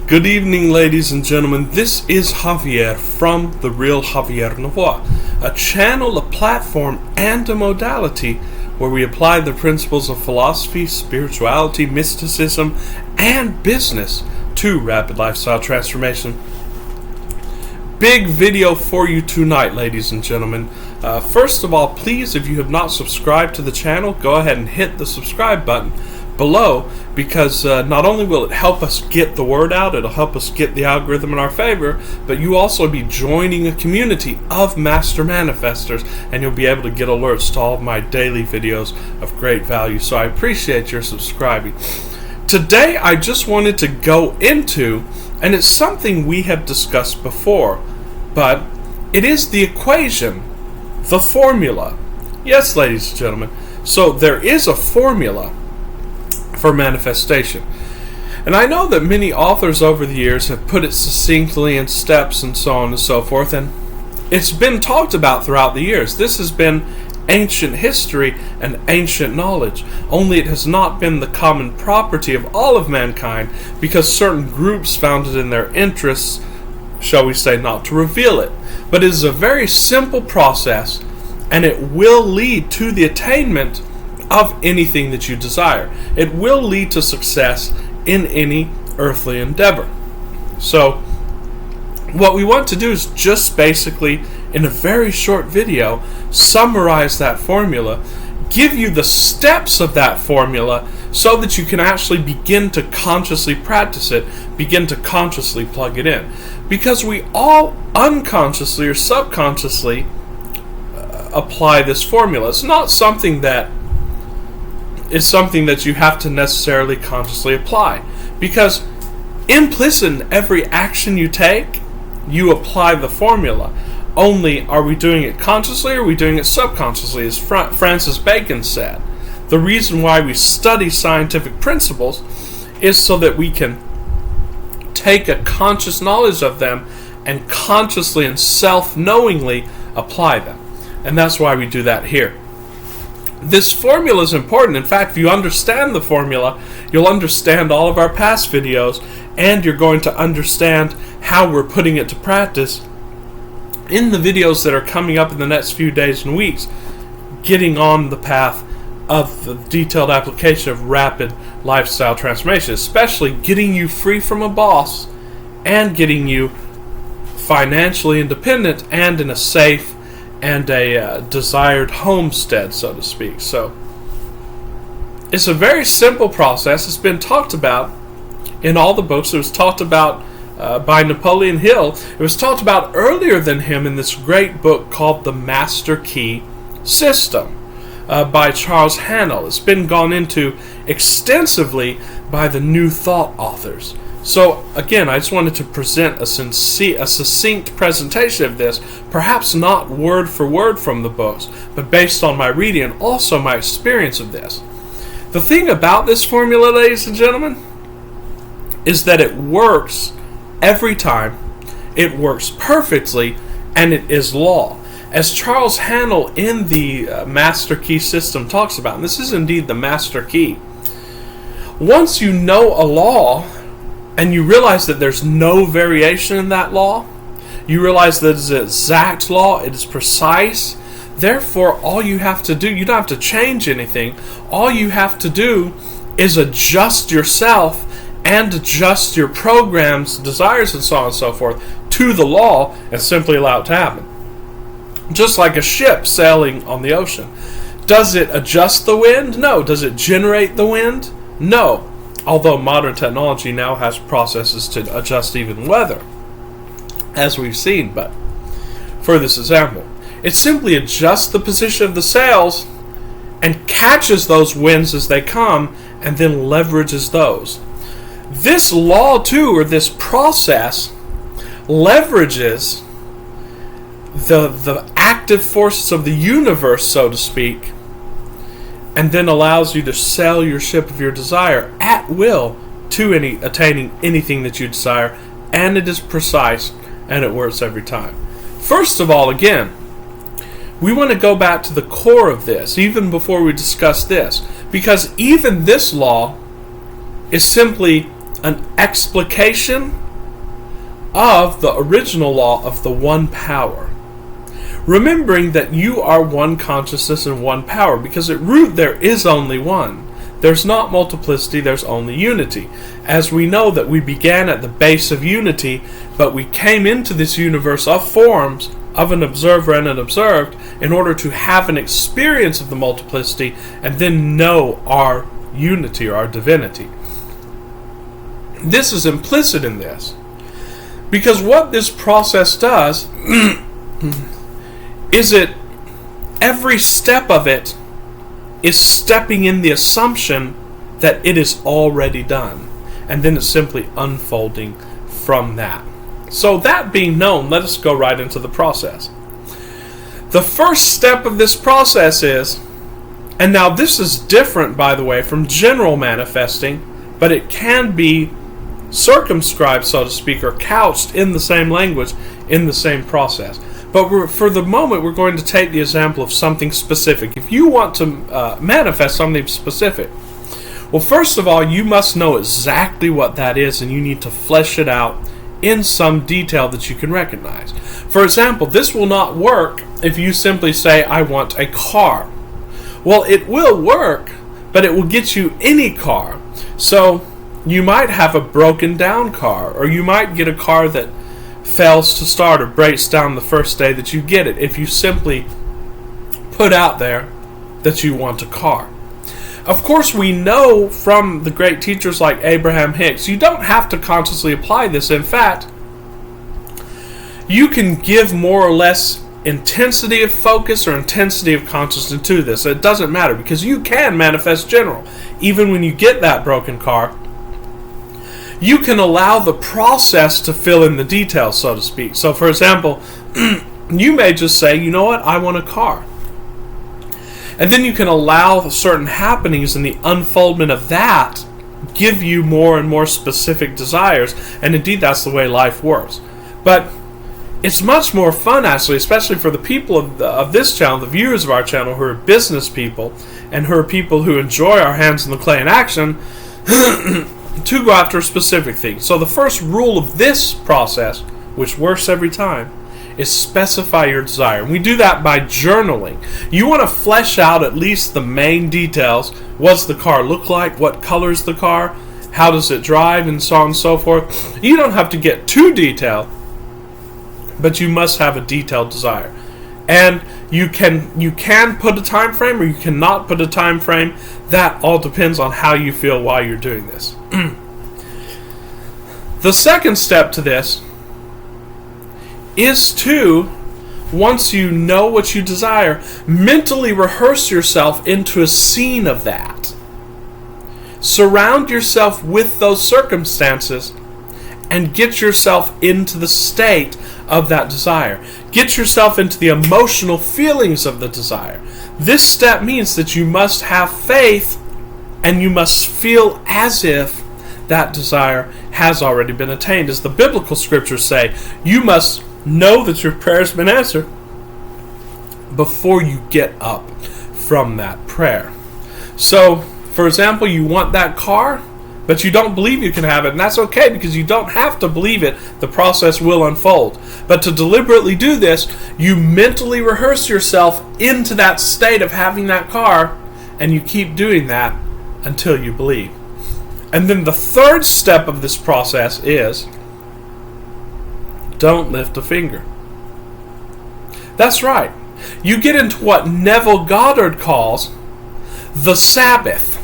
Good evening, ladies and gentlemen. This is Javier from The Real Javier Novoa, a channel, a platform, and a modality where we apply the principles of philosophy, spirituality, mysticism, and business to rapid lifestyle transformation. Big video for you tonight, ladies and gentlemen. First of all, please, if you have not subscribed to the channel, go ahead and hit the subscribe button below, because not only will it help us get the word out, it'll help us get the algorithm in our favor, but you also be joining a community of master manifestors, and you'll be able to get alerts to all of my daily videos of great value. So I appreciate your subscribing. Today I just wanted to go into, and it's something we have discussed before, but it is the equation, the formula. Yes, ladies and gentlemen, so there is a formula for manifestation. And I know that many authors over the years have put it succinctly in steps and so on and so forth, and it's been talked about throughout the years. This has been ancient history and ancient knowledge, only it has not been the common property of all of mankind because certain groups found it in their interests, shall we say, not to reveal it. But it is a very simple process, and it will lead to the attainment of anything that you desire. It will lead to success in any earthly endeavor. So what we want to do is just basically, in a very short video, summarize that formula, give you the steps of that formula so that you can actually begin to consciously practice it, begin to consciously plug it in. Because we all unconsciously or subconsciously apply this formula. It's not something that you have to necessarily consciously apply, because implicit in every action you take, you apply the formula. Only, are we doing it consciously or are we doing it subconsciously? As Francis Bacon said, the reason why we study scientific principles is so that we can take a conscious knowledge of them and consciously and self-knowingly apply them. And that's why we do that here. This formula is important. In fact, if you understand the formula, you'll understand all of our past videos, and you're going to understand how we're putting it to practice in the videos that are coming up in the next few days and weeks, getting on the path of the detailed application of rapid lifestyle transformation, especially getting you free from a boss and getting you financially independent and in a safe and a desired homestead, so to speak. So it's a very simple process. It's been talked about in all the books. It was talked about by Napoleon Hill. It was talked about earlier than him in this great book called The Master Key System by Charles Haanel. It's been gone into extensively by the New Thought authors. So again, I just wanted to present a succinct presentation of this, perhaps not word for word from the books, but based on my reading and also my experience of this. The thing about this formula, ladies and gentlemen, is that it works every time, it works perfectly, and it is law. As Charles Haanel in the Master Key System talks about, and this is indeed the Master Key, once you know a law, and you realize that there's no variation in that law, you realize that it's an exact law, it is precise, therefore all you have to do, you don't have to change anything, all you have to do is adjust yourself and adjust your programs, desires, and so on and so forth to the law, and simply allow it to happen. Just like a ship sailing on the ocean. Does it adjust the wind? No. Does it generate the wind? No. Although modern technology now has processes to adjust even weather, as we've seen. But for this example, it simply adjusts the position of the sails and catches those winds as they come, and then leverages those. This law too, or this process, leverages the active forces of the universe, so to speak, and then allows you to sail your ship of your desire at will to attaining anything that you desire, and it is precise, and it works every time. First of all, again, we want to go back to the core of this, even before we discuss this, because even this law is simply an explication of the original law of the one power. Remembering that you are one consciousness and one power, because at root there is only one. There's not multiplicity, there's only unity. As we know that we began at the base of unity, but we came into this universe of forms, of an observer and an observed, in order to have an experience of the multiplicity and then know our unity or our divinity. This is implicit in this, because what this process does is every step of it is stepping in the assumption that it is already done, and then it's simply unfolding from that. So that being known, let us go right into the process. The first step of this process is, and now this is different, by the way, from general manifesting, but it can be circumscribed, so to speak, or couched in the same language, in the same process. But for the moment, we're going to take the example of something specific. If you want to manifest something specific, well, first of all, you must know exactly what that is, and you need to flesh it out in some detail that you can recognize. For example, this will not work if you simply say, I want a car. Well, it will work, but it will get you any car. So you might have a broken down car, or you might get a car that fails to start or breaks down the first day that you get it, if you simply put out there that you want a car. Of course, we know from the great teachers like Abraham Hicks, you don't have to consciously apply this. In fact, you can give more or less intensity of focus or intensity of consciousness to this. It doesn't matter, because you can manifest general. Even when you get that broken car, you can allow the process to fill in the details, so to speak. So, for example, you may just say, you know what, I want a car. And then you can allow certain happenings and the unfoldment of that give you more and more specific desires. And indeed, that's the way life works. But it's much more fun, actually, especially for the people of this channel, the viewers of our channel, who are business people and who are people who enjoy our hands in the clay in action, to go after specific things. So the first rule of this process, which works every time, is specify your desire. And we do that by journaling. You want to flesh out at least the main details. What's the car look like? What color is the car? How does it drive? And so on and so forth. You don't have to get too detailed, but you must have a detailed desire. And you can put a time frame, or you cannot put a time frame. That all depends on how you feel while you're doing this. The second step to this is to, once you know what you desire, mentally rehearse yourself into a scene of that. Surround yourself with those circumstances and get yourself into the state of that desire. Get yourself into the emotional feelings of the desire. This step means that you must have faith, and you must feel as if that desire has already been attained. As the biblical scriptures say, you must know that your prayer has been answered before you get up from that prayer. So, for example, you want that car, but you don't believe you can have it, and that's okay, because you don't have to believe it. The process will unfold. But to deliberately do this, you mentally rehearse yourself into that state of having that car, and you keep doing that until you believe. And then the third step of this process is, don't lift a finger. That's right. You get into what Neville Goddard calls the Sabbath.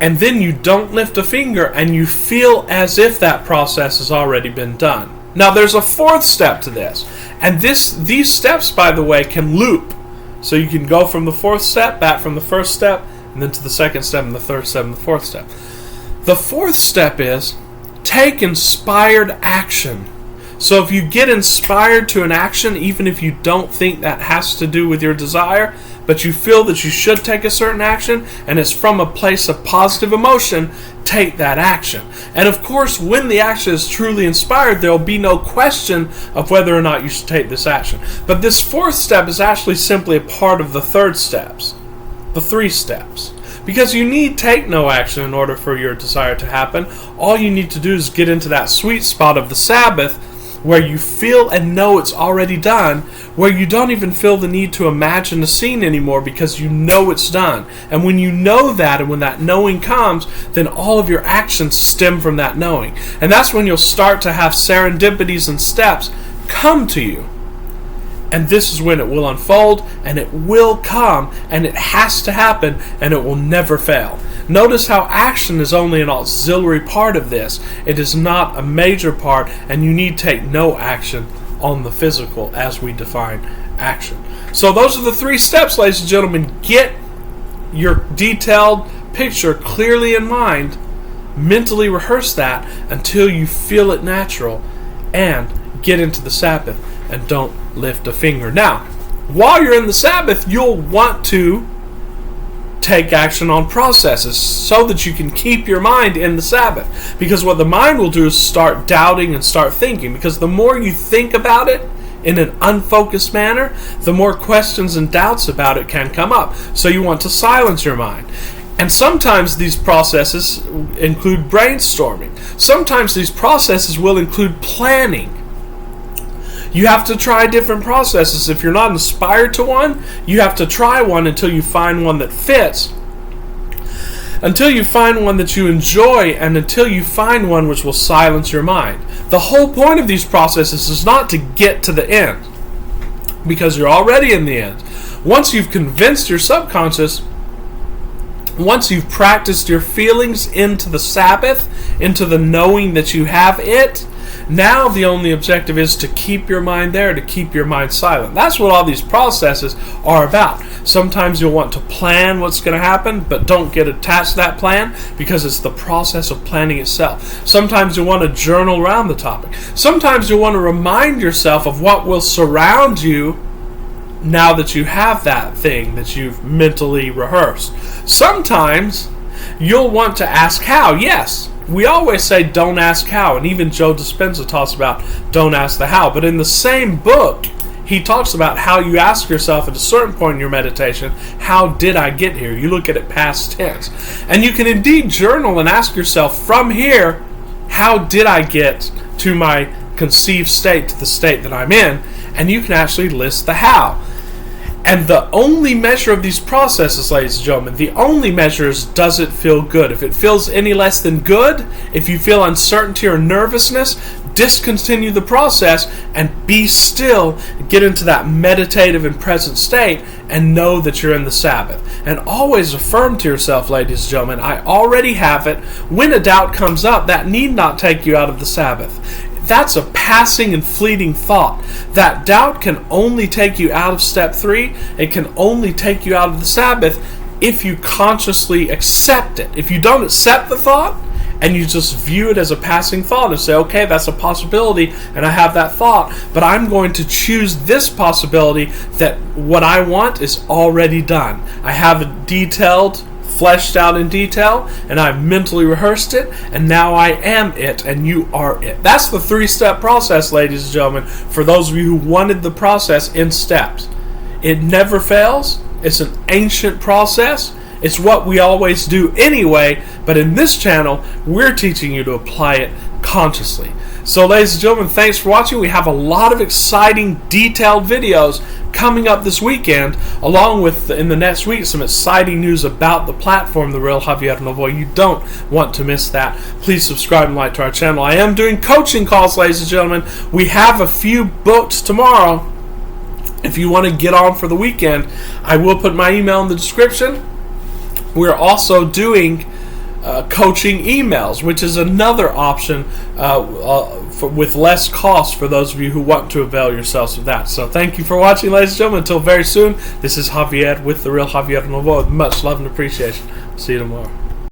And then you don't lift a finger, and you feel as if that process has already been done. Now, there's a fourth step to this. And these steps, by the way, can loop. So you can go from the fourth step, back from the first step, and then to the second step, and the third step, and the fourth step. The fourth step is, take inspired action. So if you get inspired to an action, even if you don't think that has to do with your desire, but you feel that you should take a certain action, and it's from a place of positive emotion, take that action. And of course, when the action is truly inspired, there will be no question of whether or not you should take this action. But this fourth step is actually simply a part of the third steps, the 3 steps. Because you need take no action in order for your desire to happen. All you need to do is get into that sweet spot of the Sabbath where you feel and know it's already done, where you don't even feel the need to imagine the scene anymore because you know it's done. And when you know that, and when that knowing comes, then all of your actions stem from that knowing. And that's when you'll start to have serendipities and steps come to you. And this is when it will unfold, and it will come, and it has to happen, and it will never fail. Notice how action is only an auxiliary part of this. It is not a major part, and you need take no action on the physical as we define action. So those are the 3 steps, ladies and gentlemen. Get your detailed picture clearly in mind. Mentally rehearse that until you feel it natural, and get into the Sabbath and don't lift a finger. Now, while you're in the Sabbath, you'll want to take action on processes so that you can keep your mind in the Sabbath. Because what the mind will do is start doubting and start thinking. Because the more you think about it in an unfocused manner, the more questions and doubts about it can come up. So you want to silence your mind. And sometimes these processes include brainstorming. Sometimes these processes will include planning. You have to try different processes. If you're not inspired to one, you have to try one until you find one that fits. Until you find one that you enjoy, and until you find one which will silence your mind. The whole point of these processes is not to get to the end, because you're already in the end. Once you've convinced your subconscious, once you've practiced your feelings into the Sabbath, into the knowing that you have it, now the only objective is to keep your mind there, to keep your mind silent. That's what all these processes are about. Sometimes you'll want to plan what's going to happen, but don't get attached to that plan because it's the process of planning itself. Sometimes you'll want to journal around the topic. Sometimes you'll want to remind yourself of what will surround you now that you have that thing that you've mentally rehearsed. Sometimes you'll want to ask how. Yes, we always say don't ask how, and even Joe Dispenza talks about don't ask the how. But in the same book, he talks about how you ask yourself at a certain point in your meditation, how did I get here? You look at it past tense. And you can indeed journal and ask yourself from here, how did I get to my conceived state, to the state that I'm in? And you can actually list the how. And the only measure of these processes, ladies and gentlemen, the only measure is, does it feel good? If it feels any less than good, if you feel uncertainty or nervousness, discontinue the process and be still, get into that meditative and present state, and know that you're in the Sabbath. And always affirm to yourself, ladies and gentlemen, I already have it. When a doubt comes up, that need not take you out of the Sabbath. That's a passing and fleeting thought. That doubt can only take you out of step 3. It can only take you out of the Sabbath if you consciously accept it. If you don't accept the thought and you just view it as a passing thought and say, okay, that's a possibility and I have that thought, but I'm going to choose this possibility that what I want is already done. I have a detailed, fleshed out in detail, and I've mentally rehearsed it, and now I am it, and you are it. That's the 3-step process, ladies and gentlemen, for those of you who wanted the process in steps. It never fails. It's an ancient process. It's what we always do anyway, but in this channel, we're teaching you to apply it consciously. So, ladies and gentlemen, thanks for watching. We have a lot of exciting, detailed videos coming up this weekend, along with, in the next week, some exciting news about the platform, The Real Javier Novoa. You don't want to miss that. Please subscribe and like to our channel. I am doing coaching calls, ladies and gentlemen. We have a few booked tomorrow. If you want to get on for the weekend, I will put my email in the description. We're also doing coaching emails, which is another option with less cost for those of you who want to avail yourselves of that. So thank you for watching, ladies and gentlemen. Until very soon, this is Javier with The Real Javier Novoa. Much love and appreciation. See you tomorrow.